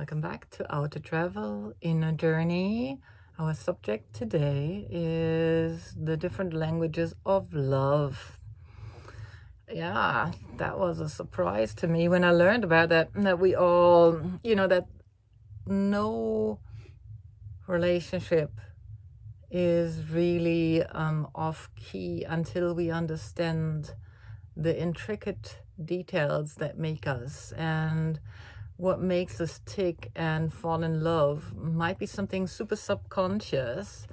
Welcome back to Out to Travel in a Journey. Our subject today is the different languages of love. Yeah, that was a surprise to me when I learned about that we all, that no relationship is really off key until we understand the intricate details that make us, and what makes us tick and fall in love might be something super subconscious.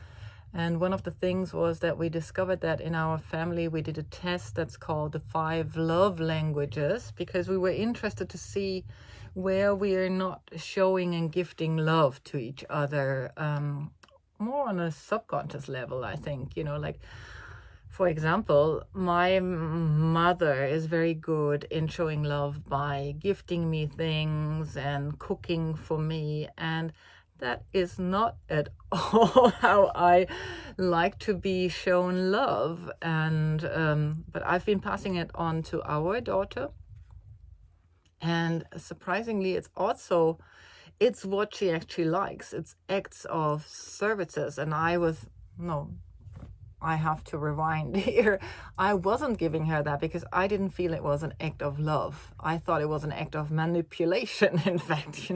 And one of the things was that we discovered that in our family we did a test that's called the 5 love languages, because we were interested to see where we are not showing and gifting love to each other, more on a subconscious level, I think. Like, for example, my mother is very good in showing love by gifting me things and cooking for me, and that is not at all how I like to be shown love. And but I've been passing it on to our daughter, and surprisingly, it's what she actually likes. It's acts of services, and I have to rewind here. I wasn't giving her that because I didn't feel it was an act of love. I thought it was an act of manipulation, in fact,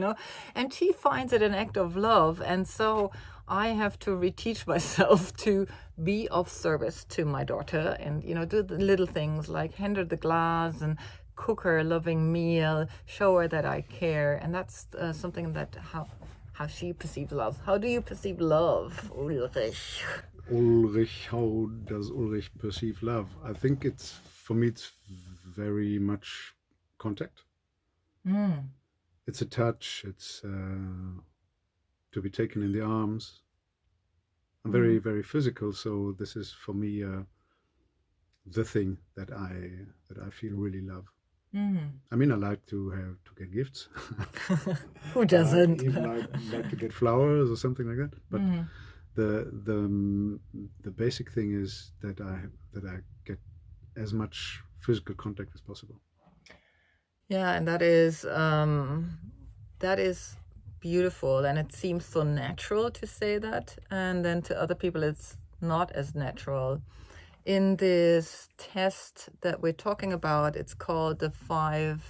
and she finds it an act of love. And so I have to reteach myself to be of service to my daughter and, do the little things like hand her the glass and cook her a loving meal, show her that I care. And that's something that how she perceives love. How do you perceive love, Ulrich? Ulrich, how does Ulrich perceive love? I think for me, it's very much contact. It's a touch. It's to be taken in the arms. I'm very, very physical, so this is for me the thing that I feel really love. I mean, I like to get gifts. Who doesn't? I even like to get flowers or something like that. But the basic thing is that I get as much physical contact as possible. Yeah, and that is beautiful, and it seems so natural to say that, and then to other people it's not as natural. In this test that we're talking about, it's called the 5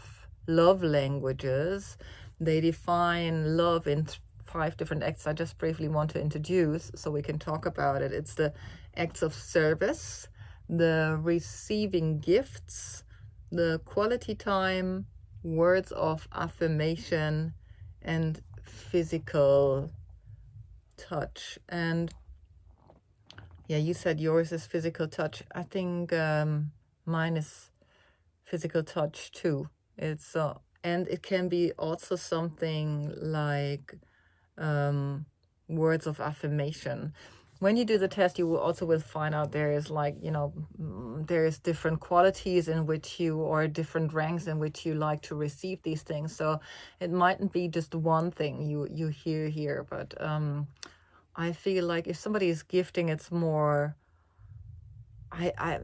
love languages. They define love in 5 different acts I just briefly want to introduce so we can talk about it. It's the acts of service, the receiving gifts, the quality time, words of affirmation, and physical touch. And yeah, you said yours is physical touch. I think mine is physical touch too. It's and it can be also something like words of affirmation. When you do the test, you will find out there is there's different qualities in which you, or different ranks in which you like to receive these things. So it mightn't be just one thing you hear here, but I feel like if somebody is gifting, it's more, I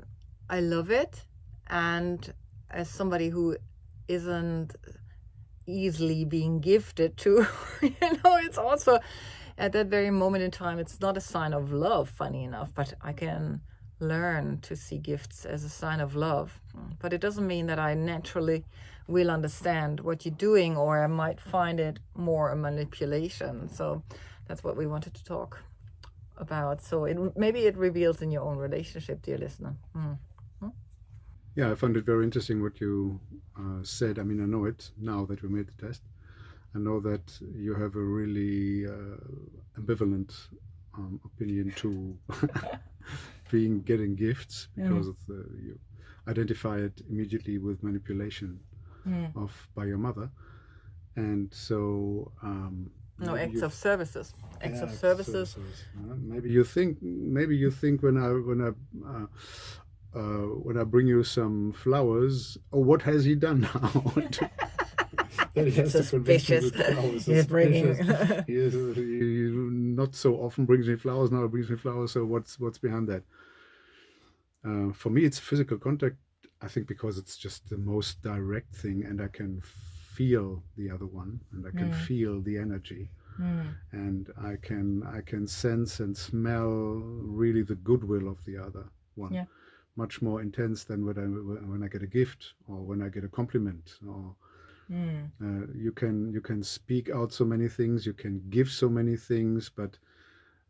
love it. And as somebody who isn't easily being gifted to, it's also at that very moment in time, it's not a sign of love, funny enough, but I can learn to see gifts as a sign of love. But it doesn't mean that I naturally will understand what you're doing, or I might find it more a manipulation. So that's what we wanted to talk about. So maybe it reveals in your own relationship, dear listener. Yeah, I found it very interesting what you said. I mean, I know it now that we made the test. I know that you have a really ambivalent opinion to getting gifts, because you identify it immediately with manipulation by your mother, and so no, acts of services. Acts of acts services. Maybe you think when I bring you some flowers, oh, what has he done now? That he has Suspicious. To convince me with flowers. He's bringing. He not so often brings me flowers. Now he brings me flowers. So what's behind that? For me, it's physical contact. I think because it's just the most direct thing, and I can feel the other one, and I can feel the energy, and I can sense and smell really the goodwill of the other one. Yeah. Much more intense than when I get a gift or when I get a compliment. Or you can speak out so many things, you can give so many things, but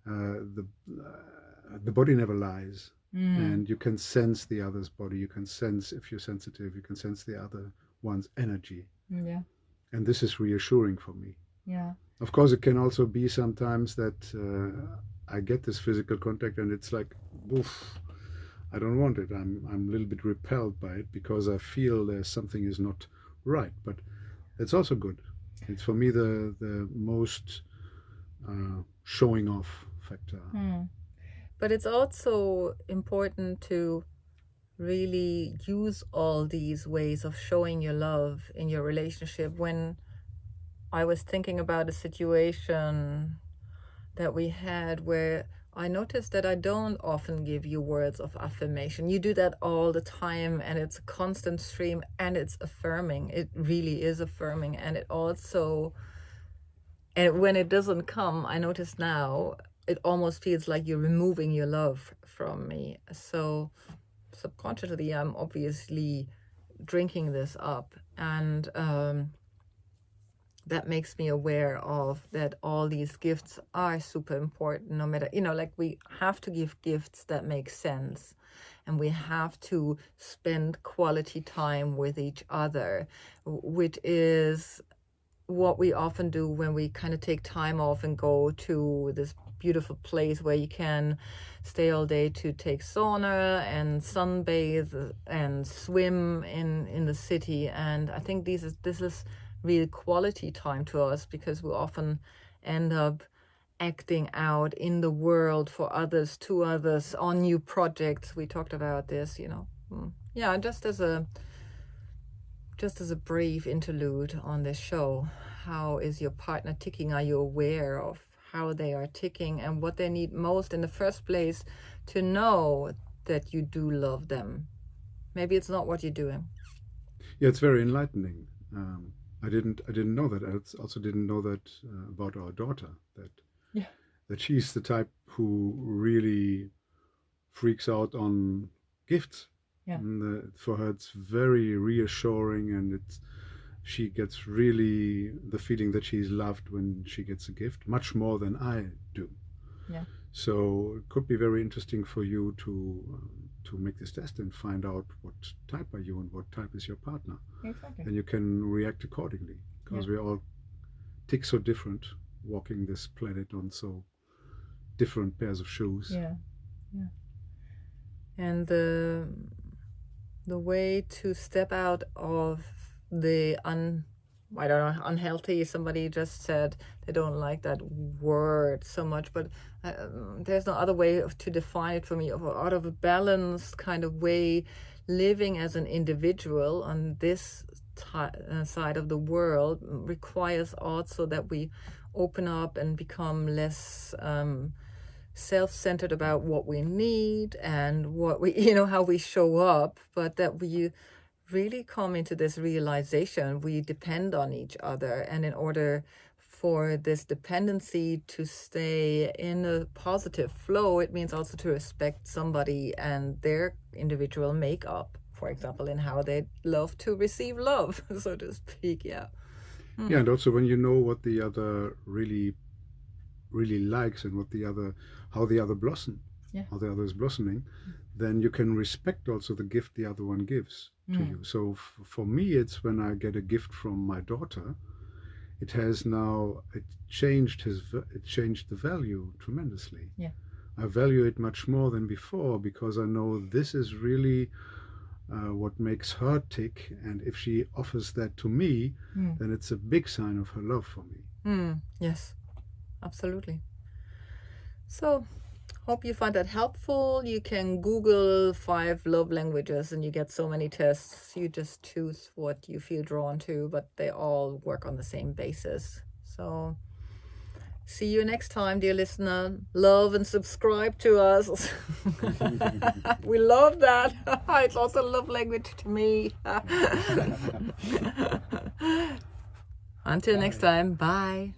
the body never lies. And you can sense the other's body. You can sense, if you're sensitive, you can sense the other one's energy. Yeah. And this is reassuring for me. Yeah. Of course, it can also be sometimes that I get this physical contact and it's like, oof, I don't want it. I'm a little bit repelled by it because I feel there's something is not right. But it's also good. It's for me the most showing off factor. But it's also important to really use all these ways of showing your love in your relationship. When I was thinking about a situation that we had where I noticed that I don't often give you words of affirmation. You do that all the time, and it's a constant stream, and it's affirming. It really is affirming. And it also, and when it doesn't come, I notice now, it almost feels like you're removing your love from me. So subconsciously, I'm obviously drinking this up, and that makes me aware of that all these gifts are super important, no matter, like we have to give gifts that make sense, and we have to spend quality time with each other, which is what we often do when we kind of take time off and go to this beautiful place where you can stay all day to take sauna and sunbathe and swim in the city. And I think this is really quality time to us, because we often end up acting out in the world for others, to others, on new projects. We talked about this, Yeah, just as a brief interlude on this show, how is your partner ticking? Are you aware of how they are ticking and what they need most in the first place to know that you do love them? Maybe it's not what you're doing. Yeah, it's very enlightening. I didn't know that. I also didn't know that about our daughter, that she's the type who really freaks out on gifts. Yeah. And for her, it's very reassuring, and she gets really the feeling that she's loved when she gets a gift, much more than I do. Yeah. So it could be very interesting for you to make this test and find out what type are you and what type is your partner. Exactly. And you can react accordingly, because we all tick so different, walking this planet on so different pairs of shoes. Yeah. And the way to step out of the unhealthy, somebody just said they don't like that word so much, but there's no other way to define it for me, out of a balanced kind of way, living as an individual on this side of the world requires also that we open up and become less self-centered about what we need and what we, how we show up, but that we really come into this realization we depend on each other. And in order for this dependency to stay in a positive flow, it means also to respect somebody and their individual makeup, for example, in how they love to receive love, so to speak. Yeah, and also when you know what the other really likes and how the other blossom, how the other is blossoming, then you can respect also the gift the other one gives to you. So for me, it's when I get a gift from my daughter, it changed the value tremendously. Yeah, I value it much more than before, because I know this is really what makes her tick, and if she offers that to me, then it's a big sign of her love for me. Yes, absolutely. So hope you find that helpful. You can Google 5 love languages and you get so many tests. You just choose what you feel drawn to, but they all work on the same basis. So see you next time, dear listener. Love and subscribe to us. We love that. It's also a love language to me. Until next time, bye.